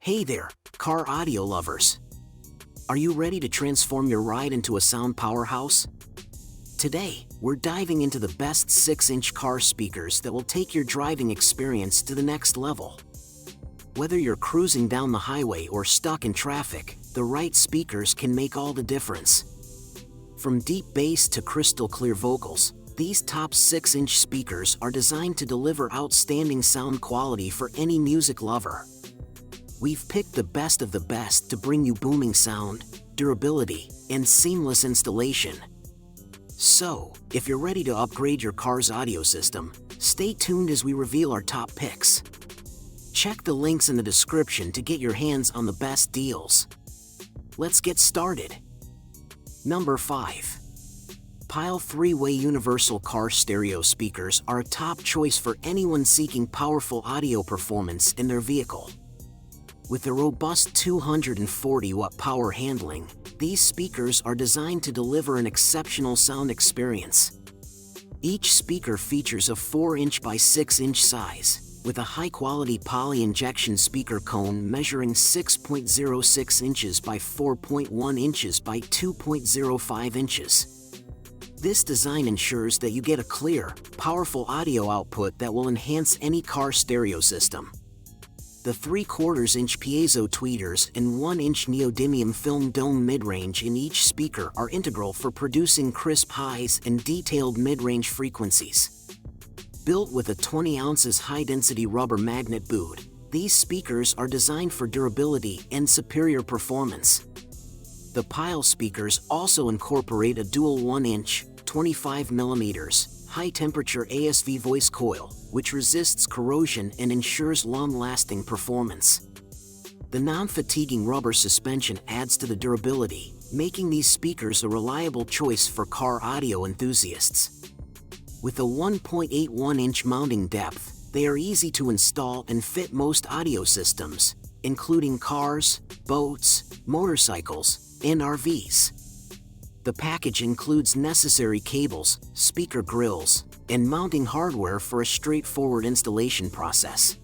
Hey there, car audio lovers. Are you ready to transform your ride into a sound powerhouse? Today, we're diving into the best 6-inch car speakers that will take your driving experience to the next level. Whether you're cruising down the highway or stuck in traffic, the right speakers can make all the difference. From deep bass to crystal clear vocals, these top 6-inch speakers are designed to deliver outstanding sound quality for any music lover. We've picked the best of the best to bring you booming sound, durability, and seamless installation. So, if you're ready to upgrade your car's audio system, stay tuned as we reveal our top picks. Check the links in the description to get your hands on the best deals. Let's get started. Number 5. Pyle 3-way universal car stereo speakers are a top choice for anyone seeking powerful audio performance in their vehicle. With a robust 240-watt power handling, these speakers are designed to deliver an exceptional sound experience. Each speaker features a 4-inch by 6-inch size, with a high-quality poly injection speaker cone measuring 6.06 inches by 4.1 inches by 2.05 inches. This design ensures that you get a clear, powerful audio output that will enhance any car stereo system. The 3/4-inch piezo tweeters and 1-inch neodymium film dome mid-range in each speaker are integral for producing crisp highs and detailed mid-range frequencies. Built with a 20 ounces high-density rubber magnet boot, these speakers are designed for durability and superior performance. The Pyle speakers also incorporate a dual 1-inch, 25mm, high-temperature ASV voice coil, which resists corrosion and ensures long-lasting performance. The non-fatiguing rubber suspension adds to the durability, making these speakers a reliable choice for car audio enthusiasts. With a 1.81-inch mounting depth, they are easy to install and fit most audio systems, including cars, boats, motorcycles, and RVs. The package includes necessary cables, speaker grills, and mounting hardware for a straightforward installation process.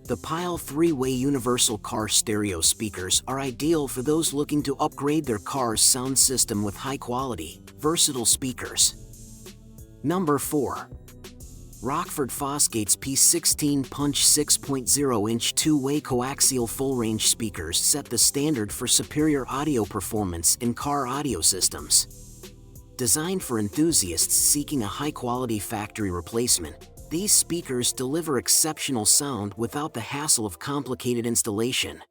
The Pyle 3-way universal car stereo speakers are ideal for those looking to upgrade their car's sound system with high-quality, versatile speakers. Number 4. Rockford Fosgate's P16 Punch 6.0-inch 2-way coaxial full-range speakers set the standard for superior audio performance in car audio systems. Designed for enthusiasts seeking a high-quality factory replacement, these speakers deliver exceptional sound without the hassle of complicated installation.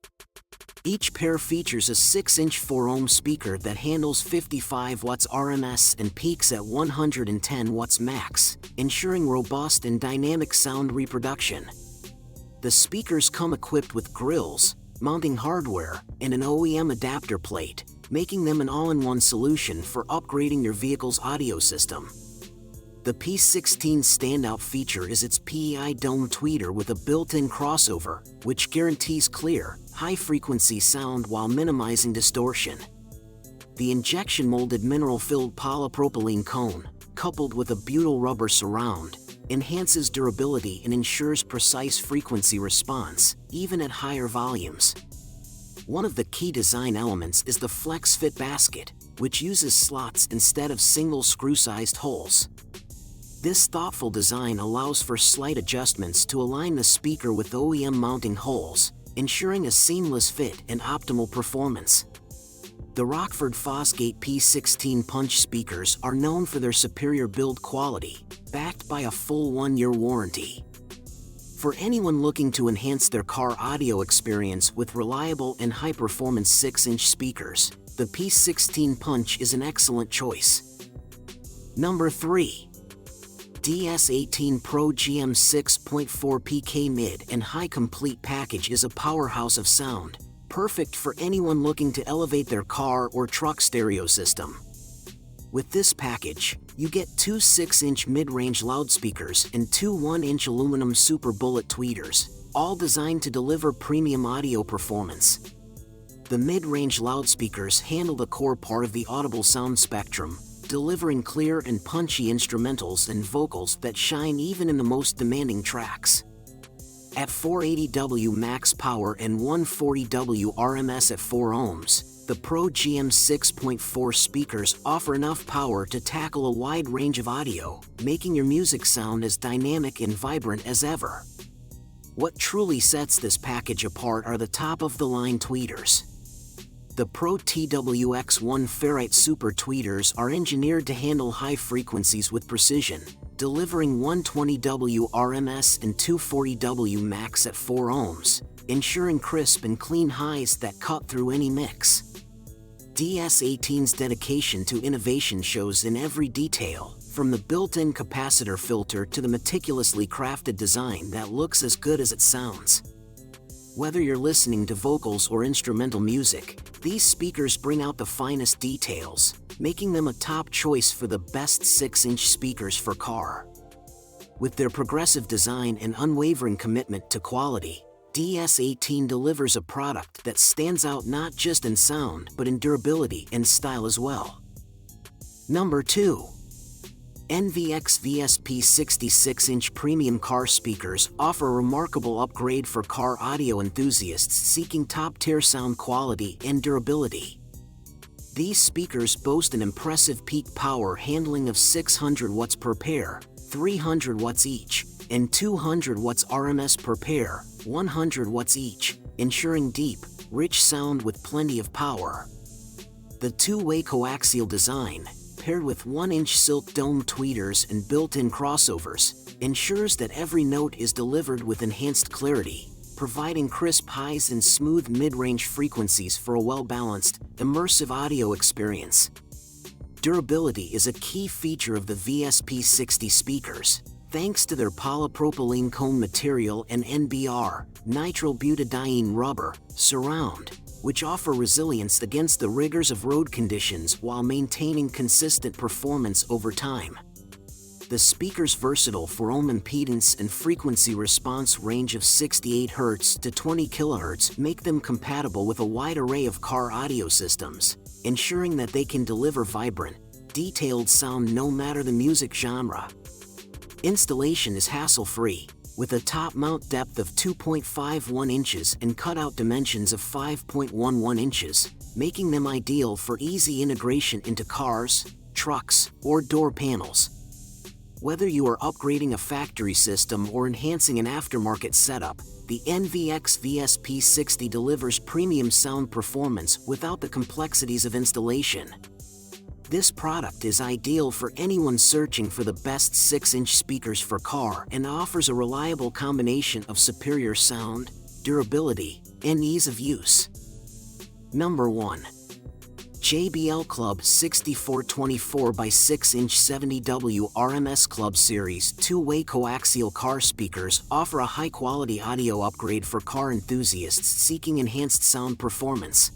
Each pair features a 6-inch 4-ohm speaker that handles 55 watts RMS and peaks at 110 watts max, ensuring robust and dynamic sound reproduction. The speakers come equipped with grills, mounting hardware, and an OEM adapter plate, making them an all-in-one solution for upgrading your vehicle's audio system. The P16's standout feature is its PEI dome tweeter with a built-in crossover, which guarantees clear, high-frequency sound while minimizing distortion. The injection-molded mineral-filled polypropylene cone, coupled with a butyl rubber surround, enhances durability and ensures precise frequency response, even at higher volumes. One of the key design elements is the Flex Fit basket, which uses slots instead of single screw-sized holes. This thoughtful design allows for slight adjustments to align the speaker with OEM mounting holes, ensuring a seamless fit and optimal performance. The Rockford Fosgate P16 Punch speakers are known for their superior build quality, backed by a full 1-year warranty. For anyone looking to enhance their car audio experience with reliable and high-performance 6-inch speakers, the P16 Punch is an excellent choice. Number 3. DS18 Pro GM66 PK mid and high complete package is a powerhouse of sound, perfect for anyone looking to elevate their car or truck stereo system. With this package, you get 2 6-inch mid-range loudspeakers and 2 1-inch aluminum Super Bullet tweeters, all designed to deliver premium audio performance. The mid-range loudspeakers handle the core part of the audible sound spectrum, delivering clear and punchy instrumentals and vocals that shine even in the most demanding tracks. At 480W max power and 140W RMS at 4 ohms, the Pro GM6.4 speakers offer enough power to tackle a wide range of audio, making your music sound as dynamic and vibrant as ever. What truly sets this package apart are the top-of-the-line tweeters. The Pro TWX1 Ferrite Super tweeters are engineered to handle high frequencies with precision, delivering 120W RMS and 240W max at 4 ohms, ensuring crisp and clean highs that cut through any mix. DS18's dedication to innovation shows in every detail, from the built-in capacitor filter to the meticulously crafted design that looks as good as it sounds. Whether you're listening to vocals or instrumental music, these speakers bring out the finest details, making them a top choice for the best 6-inch speakers for car. With their progressive design and unwavering commitment to quality, DS18 delivers a product that stands out not just in sound but in durability and style as well. Number 2. NVX VSP 66-inch premium car speakers offer a remarkable upgrade for car audio enthusiasts seeking top-tier sound quality and durability. These speakers boast an impressive peak power handling of 600 watts per pair, 300 watts each, and 200 watts RMS per pair, 100 watts each, ensuring deep, rich sound with plenty of power. The two-way coaxial design, paired with 1-inch silk dome tweeters and built-in crossovers, ensures that every note is delivered with enhanced clarity, providing crisp highs and smooth mid-range frequencies for a well-balanced, immersive audio experience. Durability is a key feature of the VSP60 speakers, thanks to their polypropylene cone material and NBR, nitrobutadiene rubber, surround, which offer resilience against the rigors of road conditions while maintaining consistent performance over time. The speaker's versatile 4-ohm impedance and frequency response range of 68 Hz to 20 kHz make them compatible with a wide array of car audio systems, ensuring that they can deliver vibrant, detailed sound no matter the music genre. Installation is hassle-free, with a top mount depth of 2.51 inches and cutout dimensions of 5.11 inches, making them ideal for easy integration into cars, trucks, or door panels. Whether you are upgrading a factory system or enhancing an aftermarket setup, the NVX VSP60 delivers premium sound performance without the complexities of installation. This product is ideal for anyone searching for the best 6-inch speakers for car and offers a reliable combination of superior sound, durability, and ease of use. Number 1. JBL Club 6424 by 6-inch 70W RMS Club Series two-way coaxial car speakers offer a high-quality audio upgrade for car enthusiasts seeking enhanced sound performance.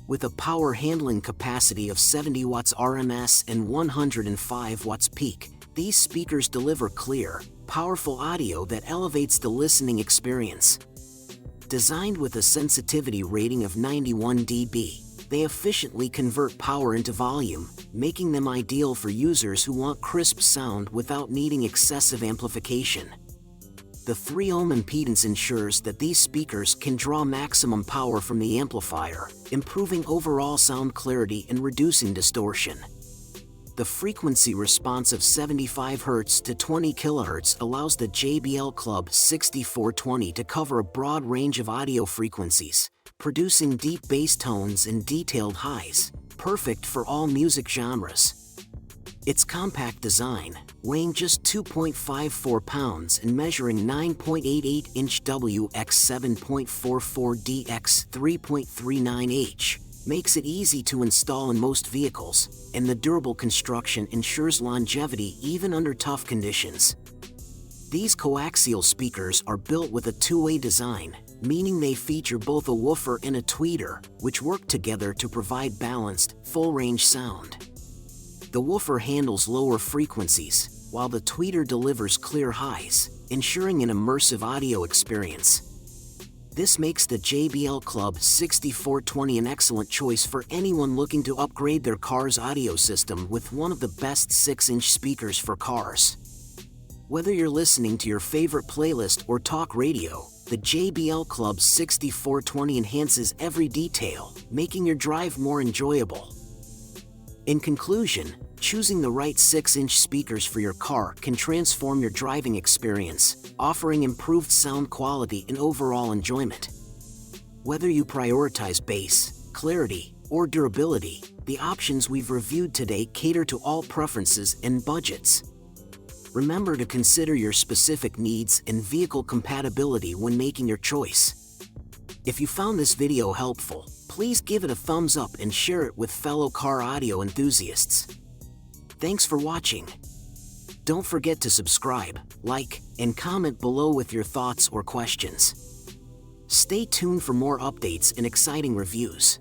With a power handling capacity of 70 watts RMS and 105 watts peak, these speakers deliver clear, powerful audio that elevates the listening experience. Designed with a sensitivity rating of 91 dB, they efficiently convert power into volume, making them ideal for users who want crisp sound without needing excessive amplification. The 3-ohm impedance ensures that these speakers can draw maximum power from the amplifier, improving overall sound clarity and reducing distortion. The frequency response of 75 Hz to 20 kHz allows the JBL Club 6420 to cover a broad range of audio frequencies, producing deep bass tones and detailed highs, perfect for all music genres. Its compact design, weighing just 2.54 pounds and measuring 9.88-inch W x 7.44 D x 3.39 H, makes it easy to install in most vehicles, and the durable construction ensures longevity even under tough conditions. These coaxial speakers are built with a two-way design, meaning they feature both a woofer and a tweeter, which work together to provide balanced, full-range sound. The woofer handles lower frequencies, while the tweeter delivers clear highs, ensuring an immersive audio experience. This makes the JBL Club 6420 an excellent choice for anyone looking to upgrade their car's audio system with one of the best 6-inch speakers for cars. Whether you're listening to your favorite playlist or talk radio, the JBL Club 6420 enhances every detail, making your drive more enjoyable. In conclusion, choosing the right 6-inch speakers for your car can transform your driving experience, offering improved sound quality and overall enjoyment. Whether you prioritize bass, clarity, or durability, the options we've reviewed today cater to all preferences and budgets. Remember to consider your specific needs and vehicle compatibility when making your choice. If you found this video helpful, please give it a thumbs up and share it with fellow car audio enthusiasts. Thanks for watching. Don't forget to subscribe, like, and comment below with your thoughts or questions. Stay tuned for more updates and exciting reviews.